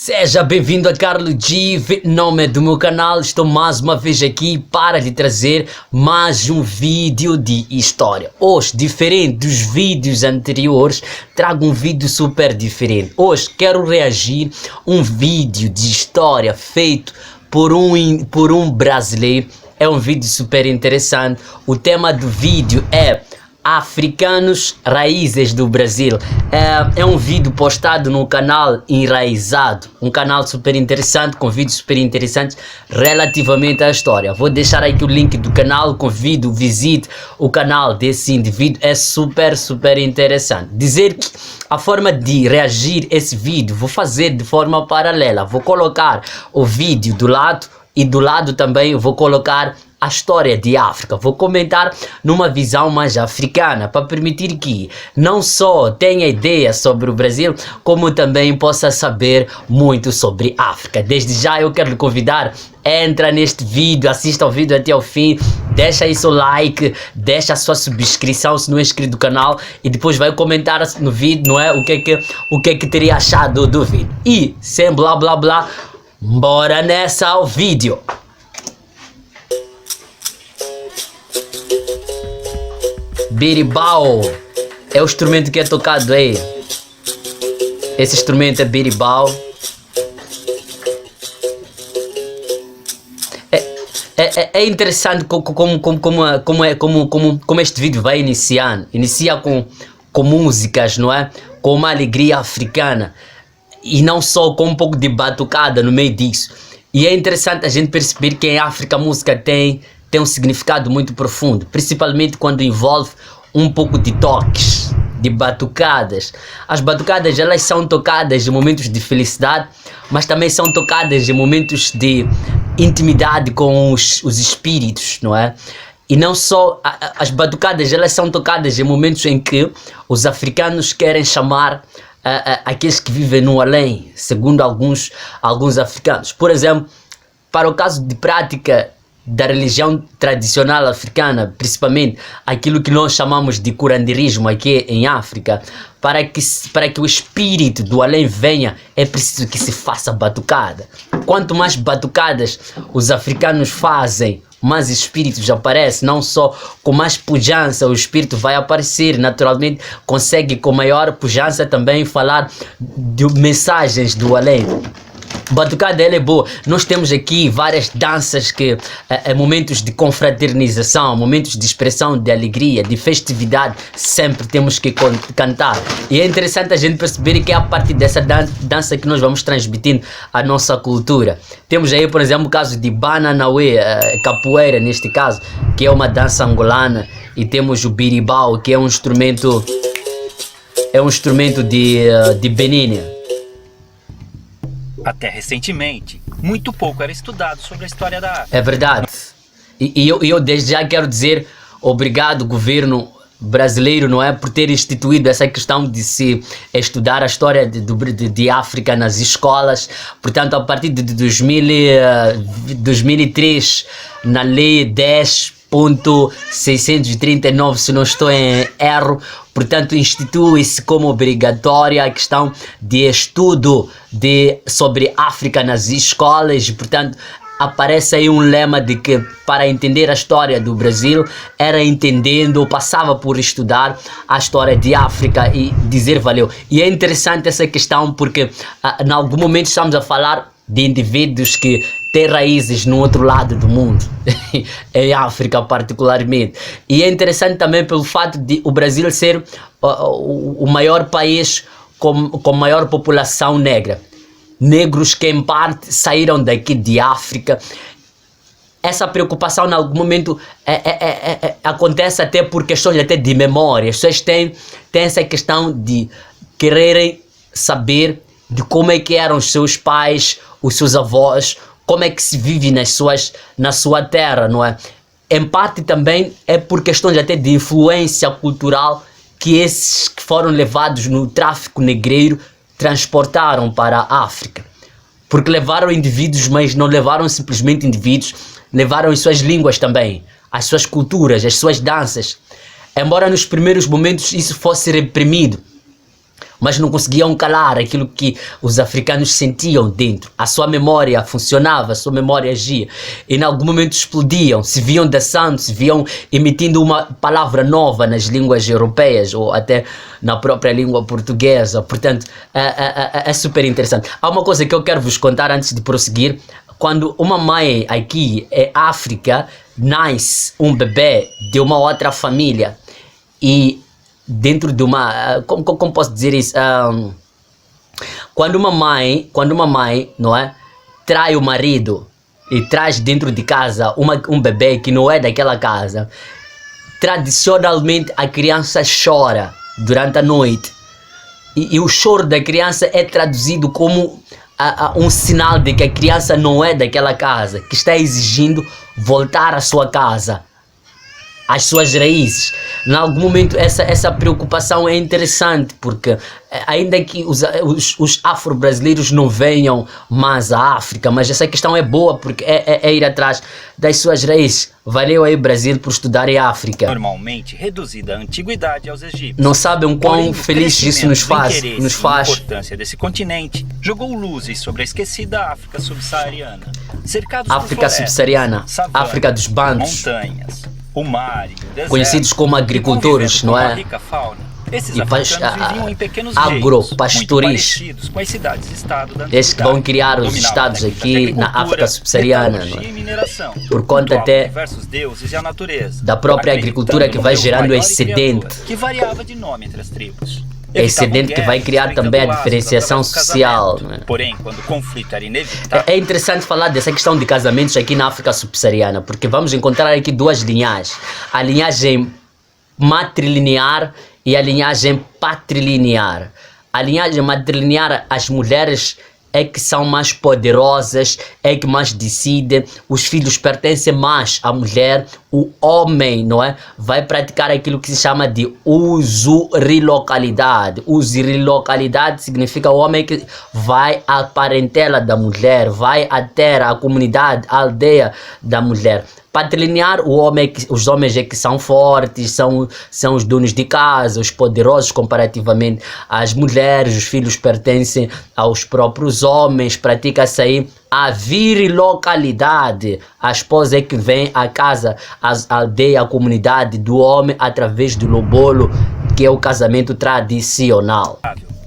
Seja bem-vindo a Carlo G, nome do meu canal. Estou mais uma vez aqui para lhe trazer mais um vídeo de história. Hoje, diferente dos vídeos anteriores, trago um vídeo super diferente. Hoje quero reagir a um vídeo de história feito por um brasileiro. É um vídeo super interessante. O tema do vídeo é Africanos Raízes do Brasil. É um vídeo postado no canal Enraizado, um canal super interessante, com vídeos super interessantes relativamente à história. Vou deixar aqui o link do canal, convido, visite o canal desse indivíduo, é super interessante. Dizer que a forma de reagir a esse vídeo vou fazer de forma paralela, vou colocar o vídeo do lado e do lado também vou colocar a história de África. Vou comentar numa visão mais africana, para permitir que não só tenha ideia sobre o Brasil, como também possa saber muito sobre África. Desde já eu quero lhe convidar, entra neste vídeo, assista ao vídeo até ao fim, deixa aí seu like, deixa a sua subscrição se não é inscrito no canal e depois vai comentar no vídeo, não é? O que é que teria achado do vídeo. E sem blá blá blá, bora nessa ao vídeo. Berimbau é o instrumento que é tocado aí. Esse instrumento é berimbau. É interessante como este vídeo vai iniciando. Inicia com músicas, não é? Com uma alegria africana. E não só com um pouco de batucada no meio disso. E é interessante a gente perceber que em África a música tem um significado muito profundo, principalmente quando envolve um pouco de toques, de batucadas. As batucadas, elas são tocadas em momentos de felicidade, mas também são tocadas em momentos de intimidade com os espíritos, não é? E não só, as batucadas, elas são tocadas em momentos em que os africanos querem chamar aqueles que vivem no além, segundo alguns africanos. Por exemplo, para o caso de prática da religião tradicional africana, principalmente aquilo que nós chamamos de curanderismo aqui em África, para que o espírito do além venha, é preciso que se faça batucada. Quanto mais batucadas os africanos fazem, mais espíritos aparecem, não só com mais pujança o espírito vai aparecer, naturalmente consegue com maior pujança também falar de mensagens do além. Batucada, ela é boa. Nós temos aqui várias danças que momentos de confraternização, momentos de expressão, de alegria, de festividade, sempre temos que cantar. E é interessante a gente perceber que é a partir dessa dança que nós vamos transmitindo a nossa cultura. Temos aí, por exemplo, o caso de Bananauê, capoeira neste caso, que é uma dança angolana, e temos o berimbau, que é um instrumento de Benin. Até recentemente, muito pouco era estudado sobre a história da África. É verdade. E eu desde já quero dizer obrigado, governo brasileiro, não é, por ter instituído essa questão de se estudar a história de África nas escolas. Portanto, a partir de 2003, na lei 10.639, se não estou em erro, portanto, institui-se como obrigatória a questão de estudo sobre África nas escolas. E, portanto, aparece aí um lema de que para entender a história do Brasil era entendendo, ou passava por estudar a história de África e dizer valeu. E é interessante essa questão porque em algum momento estamos a falar de indivíduos que têm raízes no outro lado do mundo, em África particularmente. E é interessante também pelo fato de o Brasil ser o maior país com maior população negra. Negros que em parte saíram daqui de África. Essa preocupação em algum momento acontece até por questões até de memória. As pessoas têm essa questão de quererem saber de como é que eram os seus pais, os seus avós, como é que se vive na sua terra, não é? Em parte também é por questões até de influência cultural que esses que foram levados no tráfico negreiro transportaram para a África. Porque levaram indivíduos, mas não levaram simplesmente indivíduos, levaram as suas línguas também, as suas culturas, as suas danças. Embora nos primeiros momentos isso fosse reprimido, mas não conseguiam calar aquilo que os africanos sentiam dentro. A sua memória funcionava, a sua memória agia. E em algum momento explodiam, se viam dançando, se viam emitindo uma palavra nova nas línguas europeias ou até na própria língua portuguesa. Portanto, é super interessante. Há uma coisa que eu quero vos contar antes de prosseguir. Quando uma mãe aqui em África nasce um bebê de uma outra família e dentro de uma, como posso dizer isso, quando uma mãe, não é, trai o marido e traz dentro de casa um bebê que não é daquela casa, tradicionalmente a criança chora durante a noite e o choro da criança é traduzido como um sinal de que a criança não é daquela casa, que está exigindo voltar à sua casa, às suas raízes. Em algum momento essa preocupação é interessante, porque ainda que os afro-brasileiros não venham mais à África, mas essa questão é boa porque é ir atrás das suas raízes. Valeu aí Brasil por estudar em África. Normalmente reduzida à antiguidade aos egípcios. Não sabem o quão Porém, feliz isso nos faz. A importância desse continente jogou luzes sobre a esquecida África subsaariana. Cercados por África florestas, subsaariana, savanas, África dos bantos, montanhas, o mar e o deserto, conhecidos como agricultores, não é? Rica fauna. Esses E africanos viviam em pequenos agropastoris. reinos, com as cidades-estado da Esses que vão criar os estados aqui na África subsaariana, por conta até da própria agricultura que vai gerando excedente. Que variava de nome entre as tribos. Excedente que vai criar também a diferenciação social. Não é? Porém, quando o conflito era inevitável... É interessante falar dessa questão de casamentos aqui na África subsaariana, porque vamos encontrar aqui duas linhagens. A linhagem matrilinear e a linhagem patrilinear. A linhagem matrilinear, as mulheres é que são mais poderosas, é que mais decidem, os filhos pertencem mais à mulher, o homem, não é? Vai praticar aquilo que se chama de usurilocalidade. Usurilocalidade significa o homem que vai à parentela da mulher, vai à terra, à comunidade, à aldeia da mulher. Patrilinear, os homens é que são fortes, são os donos de casa, os poderosos comparativamente às mulheres, os filhos pertencem aos próprios homens, pratica-se aí a virilocalidade. A esposa é que vem à casa, à aldeia, à comunidade do homem através do lobolo, que é o casamento tradicional.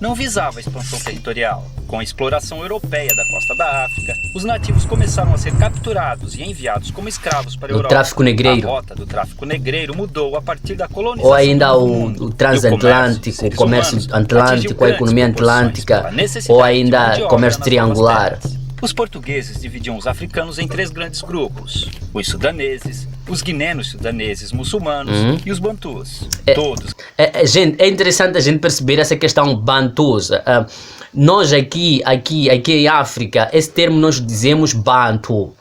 Não visava a expansão territorial. Com a exploração europeia da costa da África, os nativos começaram a ser capturados e enviados como escravos para a Europa. O tráfico negreiro. A rota do tráfico negreiro mudou a partir da colonização. Ou ainda o transatlântico, o comércio atlântico, a economia atlântica, ou ainda comércio triangular. Os portugueses dividiam os africanos em 3 grandes grupos: os sudaneses, os guinenos sudaneses muçulmanos e os bantus. Todos. Gente, é interessante a gente perceber essa questão bantus. Nós aqui em África, esse termo nós dizemos bantu.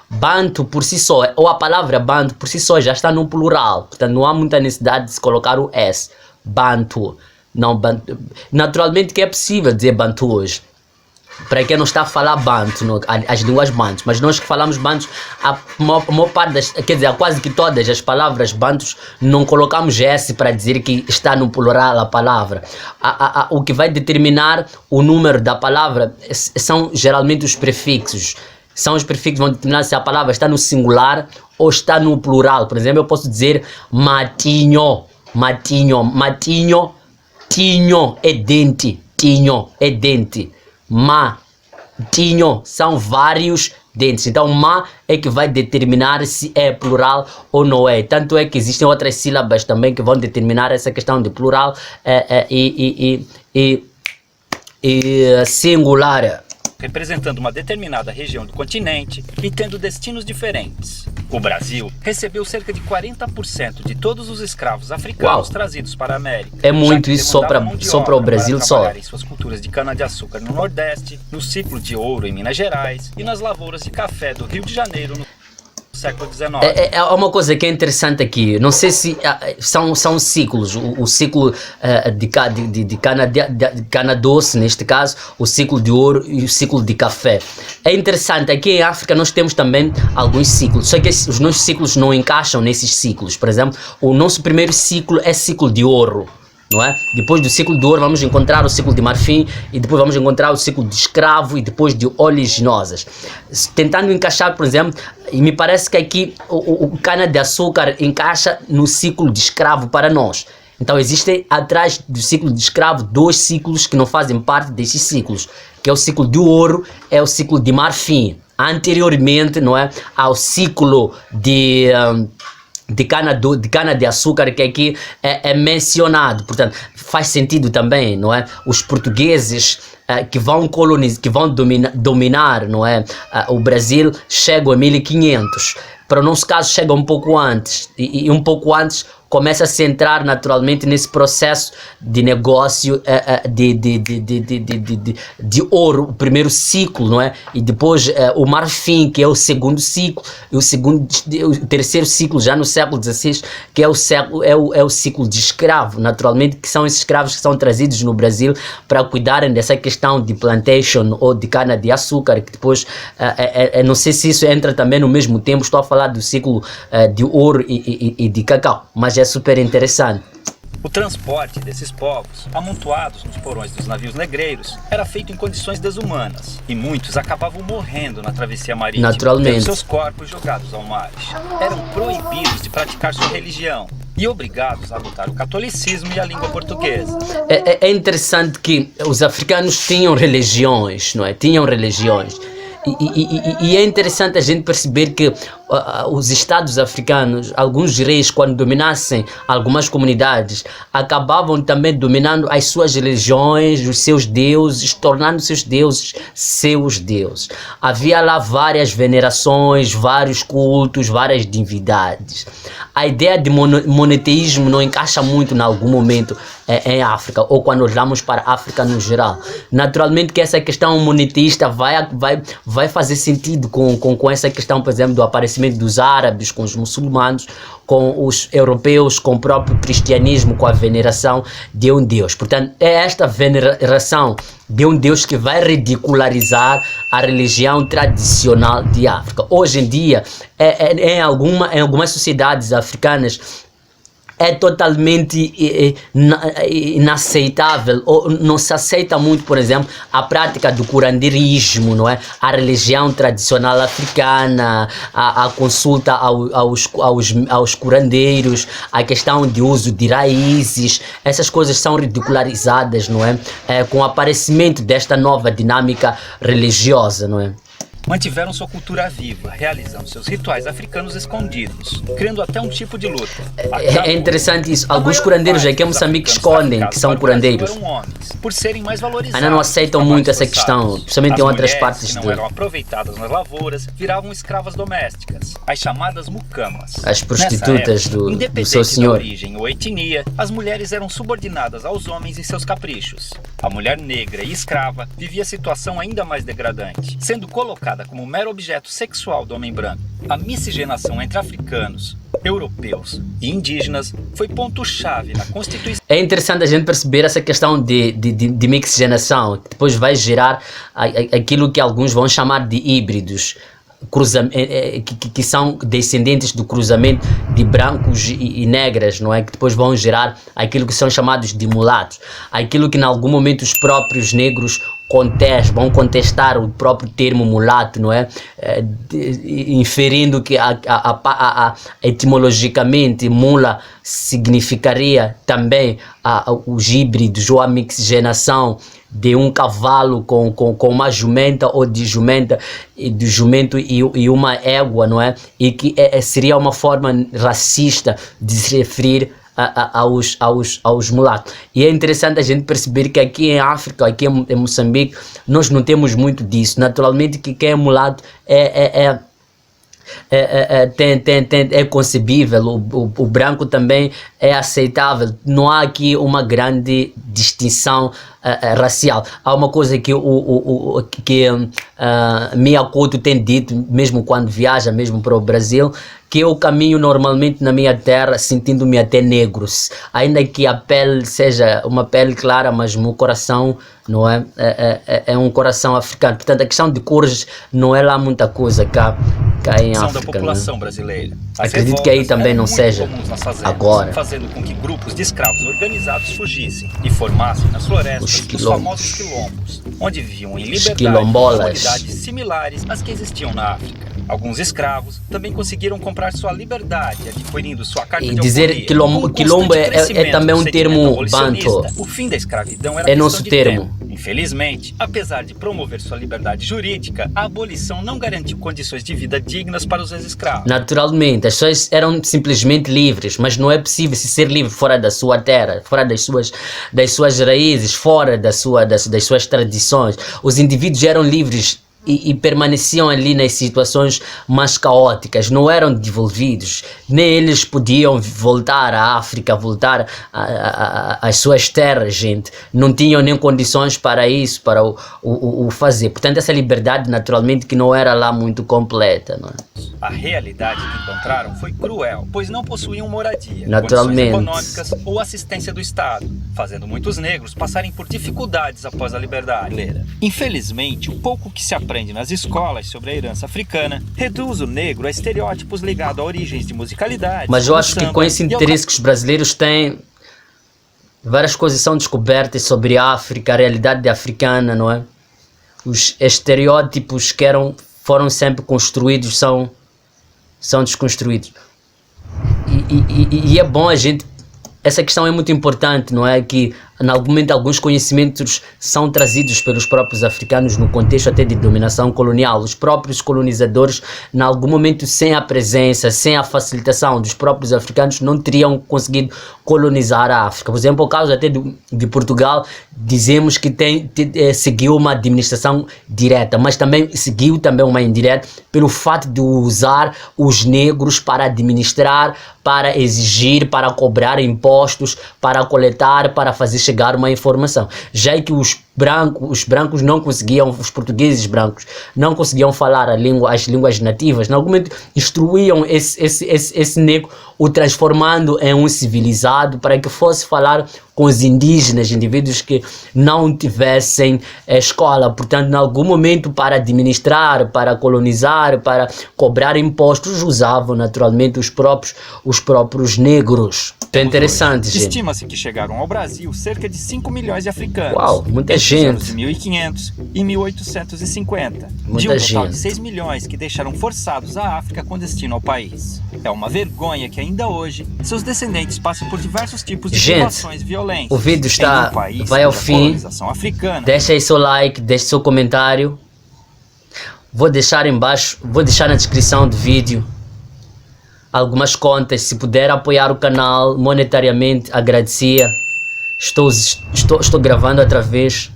Bantu por si só, ou a palavra bantu por si só já está no plural. Portanto, não há muita necessidade de se colocar o S. Bantu. Não, bantu. Naturalmente que é possível dizer bantu hoje. Para quem não está a falar bantu, as línguas bantus, mas nós que falamos bantus, a maior parte quer dizer, quase que todas as palavras bantus não colocamos S para dizer que está no plural a palavra. O que vai determinar o número da palavra são geralmente os prefixos. São os prefixos que vão determinar se a palavra está no singular ou está no plural. Por exemplo, eu posso dizer matinho, matinho, matinho, tinho é dente, tinho é dente. Matinho são vários dentes. Então, ma é que vai determinar se é plural ou não é. Tanto é que existem outras sílabas também que vão determinar essa questão de plural e singular. Representando uma determinada região do continente e tendo destinos diferentes. O Brasil recebeu cerca de 40% de todos os escravos africanos trazidos para a América. É muito isso só para o Brasil só. Em suas culturas de cana-de-açúcar no Nordeste, no ciclo de ouro em Minas Gerais e nas lavouras de café do Rio de Janeiro no século XIX. É uma coisa que é interessante aqui, não sei se são ciclos, o ciclo de cana doce, neste caso, o ciclo de ouro e o ciclo de café. É interessante, aqui em África nós temos também alguns ciclos, só que os nossos ciclos não encaixam nesses ciclos. Por exemplo, o nosso primeiro ciclo é ciclo de ouro. não é? Depois do ciclo de ouro vamos encontrar o ciclo de marfim e depois vamos encontrar o ciclo de escravo e depois de oleaginosas. Tentando encaixar, por exemplo, e me parece que aqui o cana-de-açúcar encaixa no ciclo de escravo para nós. Então existem atrás do ciclo de escravo 2 ciclos que não fazem parte desses ciclos, que é o ciclo de ouro, é o ciclo de marfim. Anteriormente, não é, ao ciclo de cana-de-açúcar que aqui é mencionado. Portanto, faz sentido também, não é? Os portugueses que vão colonizar, que vão dominar, não é? O Brasil chegam a 1500. Para o nosso caso chega um pouco antes e um pouco antes começa a se entrar naturalmente nesse processo de negócio de ouro, o primeiro ciclo, não é? E depois o marfim, que é o segundo ciclo, e o terceiro ciclo já no século XVI, que é o ciclo de escravo, naturalmente, que são esses escravos que são trazidos no Brasil para cuidarem dessa questão de plantation ou de cana-de-açúcar, que depois, não sei se isso entra também no mesmo tempo, estou a falar do ciclo de ouro e de cacau, mas é super interessante. O transporte desses povos, amontoados nos porões dos navios negreiros, era feito em condições desumanas, e muitos acabavam morrendo na travessia marítima, tendo seus corpos jogados ao mar. Eram proibidos de praticar sua religião e obrigados a adotar o catolicismo e a língua portuguesa. É interessante que os africanos tinham religiões, não é? Tinham religiões. E é interessante a gente perceber que os estados africanos, alguns reis, quando dominassem algumas comunidades, acabavam também dominando as suas religiões, os seus deuses, tornando seus deuses seus deuses. Havia lá várias venerações, vários cultos, várias divindades. A ideia de monoteísmo não encaixa muito em algum momento em África, ou quando olhamos para a África no geral. Naturalmente que essa questão monoteísta vai fazer sentido com essa questão, por exemplo, do aparecimento dos árabes, com os muçulmanos, com os europeus, com o próprio cristianismo, com a veneração de um Deus. Portanto, é esta veneração de um Deus que vai ridicularizar a religião tradicional de África. Hoje em dia, em algumas sociedades africanas, é totalmente inaceitável, ou não se aceita muito, por exemplo, a prática do curandeirismo, não é? A religião tradicional africana, a consulta aos curandeiros, a questão de uso de raízes, essas coisas são ridicularizadas, não é? Com o aparecimento desta nova dinâmica religiosa, não é? Mantiveram sua cultura viva, realizando seus rituais africanos escondidos, criando até um tipo de luta. É interessante isso. Alguns curandeiros aqui em Moçambique escondem que são curandeiros. Por serem mais valorizados, ainda não aceitam muito essa questão, principalmente em outras partes que não eram aproveitadas nas lavouras, viravam escravas domésticas, as chamadas mucamas. As prostitutas época, do seu senhor. Da origem ou etnia, as mulheres eram subordinadas aos homens em seus caprichos. A mulher negra e escrava vivia a situação ainda mais degradante, sendo colocada como mero objeto sexual do homem branco. A miscigenação entre africanos, europeus e indígenas foi ponto-chave na Constituição. É interessante a gente perceber essa questão de miscigenação, que depois vai gerar aquilo que alguns vão chamar de híbridos, que são descendentes do cruzamento de brancos e negras, não é? Que depois vão gerar aquilo que são chamados de mulatos, aquilo que em algum momento os próprios negros vão contestar o próprio termo mulato, não é? Inferindo que etimologicamente mula significaria também os híbridos ou a miscigenação de um cavalo com uma jumenta, ou de jumenta, de jumento e uma égua, não é? E que seria uma forma racista de se referir aos mulatos. E é interessante a gente perceber que aqui em África, aqui em Moçambique, nós não temos muito disso. Naturalmente que quem é mulato é concebível, o branco também é aceitável, não há aqui uma grande distinção racial. Há uma coisa que Mia Couto tem dito, mesmo quando viaja mesmo para o Brasil, que eu caminho normalmente na minha terra sentindo-me até negro, ainda que a pele seja uma pele clara, mas o meu coração não é um coração africano. Portanto, a questão de cores não é lá muita coisa cá cá em da África, população né? brasileira. Acredito que aí também não seja agora. Fazendo com que grupos de escravos organizados fugissem e formassem nas florestas os famosos quilombos, onde viviam em liberdade comunidades similares às que existiam na África. Alguns escravos também conseguiram comprar sua liberdade, adquirindo sua carta de dizer quilombo é também um termo banto. O fim da escravidão era nosso termo. Infelizmente, apesar de promover sua liberdade jurídica, a abolição não garantiu condições de vida dignas para os ex-escravos. Naturalmente, as pessoas eram simplesmente livres, mas não é possível se ser livre fora da sua terra, fora das suas raízes, fora das suas tradições. Os indivíduos eram livres e permaneciam ali nas situações mais caóticas, não eram devolvidos, nem eles podiam voltar à África, voltar às suas terras, gente. Não tinham nem condições para isso, para o fazer. Portanto, essa liberdade, naturalmente, que não era lá muito completa, não é? A realidade que encontraram foi cruel, pois não possuíam moradia, naturalmente, condições econômicas ou assistência do Estado, fazendo muitos negros passarem por dificuldades após a liberdade. Infelizmente, o pouco que se aprende nas escolas sobre a herança africana reduz o negro a estereótipos ligados a origens de musicalidade. Mas eu acho que com esse interesse que os brasileiros têm, várias coisas são descobertas sobre a África, a realidade africana, não é? Os estereótipos que foram sempre construídos são desconstruídos. E é bom a gente... Essa questão é muito importante, não é? Que em algum momento alguns conhecimentos são trazidos pelos próprios africanos no contexto até de dominação colonial. Os próprios colonizadores, em algum momento, sem a presença, sem a facilitação dos próprios africanos, não teriam conseguido colonizar a África. Por exemplo, o caso até de Portugal, dizemos que seguiu uma administração direta, mas também seguiu uma indireta pelo fato de usar os negros para administrar, para exigir, para cobrar impostos, para coletar, para fazer chegar uma informação. Já que os brancos não conseguiam, os portugueses brancos não conseguiam falar as línguas nativas, em algum momento instruíam esse negro, o transformando em um civilizado para que fosse falar com os indígenas, indivíduos que não tivessem escola. Portanto, em algum momento, para administrar, para colonizar, para cobrar impostos, usavam naturalmente os próprios negros. É interessante, gente. Estima-se que chegaram ao Brasil cerca de 5 milhões de africanos. Uau, muita gente. De 1500 e 1850. Muita de um total gente. de 6 milhões que deixaram forçados a África com destino ao país. É uma vergonha que ainda hoje seus descendentes passam por diversos tipos de situações violentas. O vídeo vai ao fim. Deixa aí seu like, deixa seu comentário. Vou deixar embaixo, vou deixar na descrição do vídeo algumas contas. Se puder apoiar o canal monetariamente, agradecia. Estou gravando através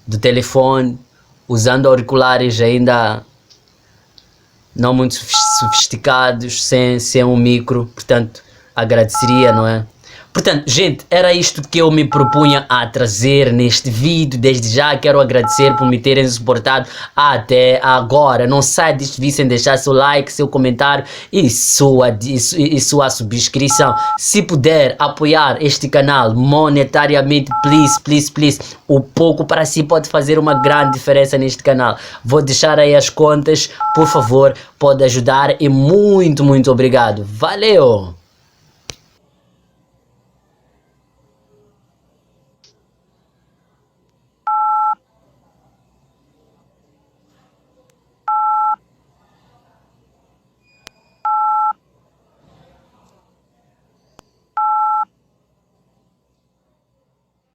do telefone, usando auriculares ainda não muito sofisticados, sem um micro, portanto agradeceria, não é? Portanto, gente, era isto que eu me propunha a trazer neste vídeo. Desde já quero agradecer por me terem suportado até agora. Não sai deste vídeo sem deixar seu like, seu comentário e sua subscrição. Se puder apoiar este canal monetariamente, please, o pouco para si pode fazer uma grande diferença neste canal. Vou deixar aí as contas, por favor, pode ajudar e muito obrigado. Valeu!